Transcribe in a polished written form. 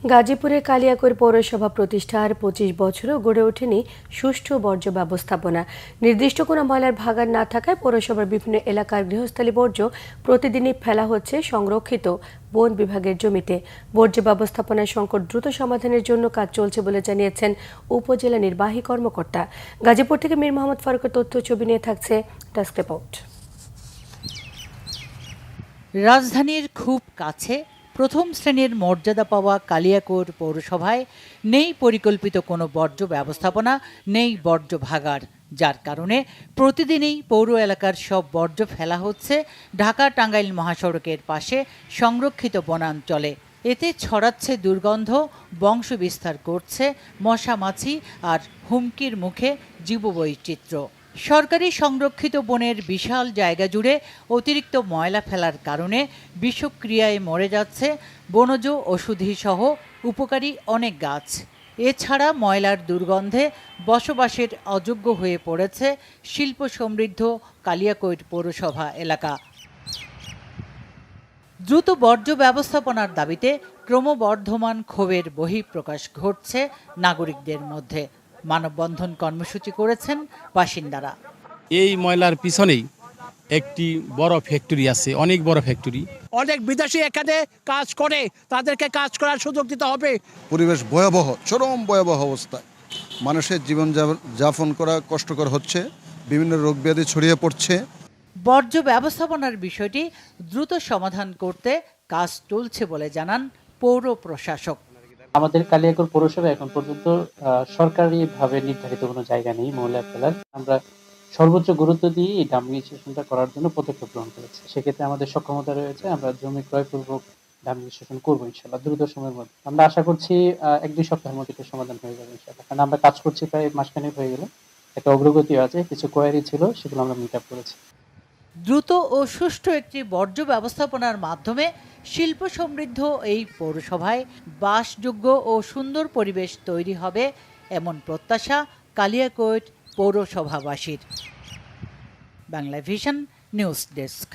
গাজীপুরের কালিয়াকৈর পৌরসভা প্রতিষ্ঠার ২৫ বছরও গড়ে ওঠেনি সুষ্ঠু বর্জ্য ব্যবস্থাপনা। নির্দিষ্ট কোনো ময়লার ভাগাড় না থাকায় পৌরসভার বিভিন্ন এলাকার গৃহস্থালী বর্জ্য প্রতিদিনই ফেলা হচ্ছে সংরক্ষিত বন বিভাগের জমিতে। বর্জ্য ব্যবস্থাপনার সংকট দ্রুত সমাধানের জন্য কাজ চলছে বলে জানিয়েছেন উপজেলা নির্বাহী কর্মকর্তা। গাজীপুর থেকে মীর মোহাম্মদ ফারুকের তথ্য ছবি নিয়ে থাকছে ডেস্ক রিপোর্ট। রাজধানীর খুব কাছে প্রথম শ্রেণীর মর্যাদা পাওয়া কালিয়াকৈর পৌরসভায় নেই পরিকল্পিত কোনো বর্জ্য ব্যবস্থাপনা, নেই বর্জ্য ভাগাড়, যার কারণে প্রতিদিনই পৌর এলাকার সব বর্জ্য ফেলা হচ্ছে ঢাকা টাঙ্গাইল মহাসড়কের পাশে সংরক্ষিত বনাঞ্চলে। এতে ছড়াচ্ছে দুর্গন্ধ, বংশবিস্তার করছে মশা মাছি আর হুমকির মুখে জীববৈচিত্র্য। সরকারি সংরক্ষিত বনের বিশাল জায়গা জুড়ে অতিরিক্ত ময়লা ফেলার কারণে বিষক্রিয়ায় মরে যাচ্ছে বনজ ওষুধি সহ উপকারী অনেক গাছ। এছাড়া ময়লার দুর্গন্ধে বসবাসের অযোগ্য হয়ে পড়েছে শিল্প সমৃদ্ধ কালিয়াকৈর পৌরসভা এলাকা। দ্রুত বর্জ্য ব্যবস্থাপনার দাবিতে ক্রমবর্ধমান ক্ষোভের বহিঃপ্রকাশ ঘটছে নাগরিকদের মধ্যে। মানববন্ধন কর্মসূচি করেছেন বাসিন্দারা। এই ময়লার পিছনেই একটি বড় ফ্যাক্টরি আছে, অনেক বড় ফ্যাক্টরি। অনেক বিদেশি এখানে কাজ করে, তাদেরকে কাজ করার সুযোগ দিতে হবে। পরিবেশ ভয়াবহ, চরম ভয়াবহ অবস্থায় মানুষের জীবন যাপন করা কষ্টকর হচ্ছে, বিভিন্ন রোগ ব্যাধি ছড়িয়ে পড়ছে। বর্জ্য ব্যবস্থাপনার বিষয়টি দ্রুত সমাধান করতে কাজ চলছে বলে জানান পৌর প্রশাসক। আমাদের কালিয়াকৈর পৌরসভা এখন পর্যন্ত সরকারিভাবে নির্ধারিত কোনো জায়গা নেই ময়লা ফেলার। আমরা সর্বোচ্চ গুরুত্ব দিয়ে এই ডাম্পিং স্টেশনটা করার জন্য পদক্ষেপ গ্রহণ করেছি। সেক্ষেত্রে আমাদের সক্ষমতা রয়েছে, আমরা জমি ক্রয়পূর্বক ডাম্পিং স্টেশন করবো ইনশাআল্লাহ দ্রুত সময়ের মধ্যে। আমরা আশা করছি ১-২ সপ্তাহের মধ্যে এটা সমাধান হয়ে যাবে ইনশাআল্লাহ। কারণ আমরা কাজ করছি প্রায় মাসখানেক হয়ে গেল, একটা অগ্রগতি আছে, কিছু কোয়ারি ছিল সেগুলো আমরা মিট আপ করেছি। দ্রুত ও সুষ্ঠু একটি বর্জ্য ব্যবস্থাপনার মাধ্যমে শিল্প সমৃদ্ধ এই পৌরসভায় বাসযোগ্য ও সুন্দর পরিবেশ তৈরি হবে এমন প্রত্যাশা কালিয়াকৈর পৌরসভাবাসীর। Bangla vision news desk.